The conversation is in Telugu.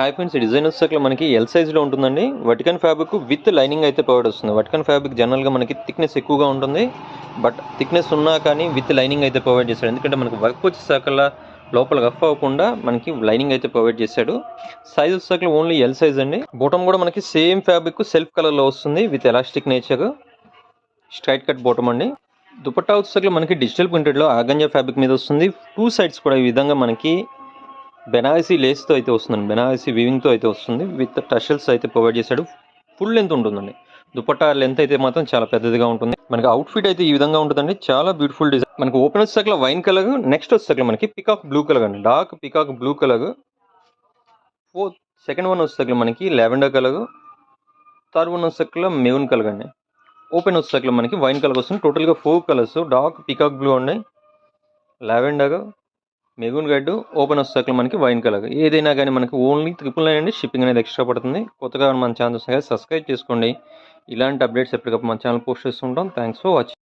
హాయ్ ఫ్రెండ్స్, ఈ డిజైన్ వచ్చేసరికి మనకి ఎల్ సైజ్లో ఉంటుందండి. వర్టికన్ ఫ్యాబ్రిక్ విత్ లైనింగ్ అయితే ప్రొవైడ్ వస్తుంది. వర్టికన్ ఫ్యాబ్రిక్ జనరల్గా మనకి థిక్నెస్ ఎక్కువగా ఉంటుంది, బట్ థిక్నెస్ ఉన్నా కానీ విత్ లైనింగ్ అయితే ప్రొవైడ్ చేశాడు. ఎందుకంటే మనకి వర్క్ వచ్చేసరికల్లా లోపల రఫ్ అవ్వకుండా మనకి లైనింగ్ అయితే ప్రొవైడ్ చేశాడు. సైజ్ వచ్చేసరికి ఓన్లీ ఎల్ సైజ్ అండి. బాటమ్ కూడా మనకి సేమ్ ఫ్యాబ్రిక్ సెల్ఫ్ కలర్లో వస్తుంది with elastic nature. Straight cut bottom అండి. దుపట్టా వచ్చేసరికి మనకి డిజిటల్ ప్రింటెడ్లో ఆర్గంజా ఫ్యాబ్రిక్ మీద వస్తుంది. టూ సైడ్స్ కూడా ఈ విధంగా మనకి బెనారసీ లేస్తో అయితే వస్తుందండి, బెనారసీ వీవింగ్తో అయితే వస్తుంది. విత్ టషల్స్ అయితే ప్రొవైడ్ చేశాడు. ఫుల్ లెంత్ ఉంటుందండి. దుపట్టా లెంత్ అయితే మాత్రం చాలా పెద్దదిగా ఉంటుంది. మనకి అవుట్ఫిట్ అయితే ఈ విధంగా ఉంటుందండి. చాలా బ్యూటిఫుల్ డిజైన్. మనకి ఓపెన్ వచ్చేసరికి వైన్ కలర్, నెక్స్ట్ వచ్చేసరికి మనకి పికాక్ బ్లూ కలర్ అండి, dark peacock blue colour. Second one వచ్చేసరికి మనకి లావెండర్ కలర్. థర్డ్ వన్ వచ్చేసరికి మెరూన్ కలర్ అండి. ఓపెన్ వచ్చేసరికి మనకి వైన్ కలర్ వస్తుంది. టోటల్గా 4 కలర్స్. డార్క్ పికాక్ బ్లూ అండి, లావెండర్, మెరూన్ రెడ్, ఓపెన్ వచ్చేసరికి మనకి వైన్ కలర్. ఏదైనా కానీ మనకి ఓన్లీ 999 అండి. షిప్పింగ్ అనేది ఎక్స్ట్రా పడుతుంది. కొత్తగా మన ఛానల్ సబ్స్క్రైబ్ చేసుకోండి. ఇలాంటి అప్డేట్స్ ఎప్పటికప్పుడు మన ఛానల్ పోస్ట్ చేస్తుంటాం. Thanks for watching.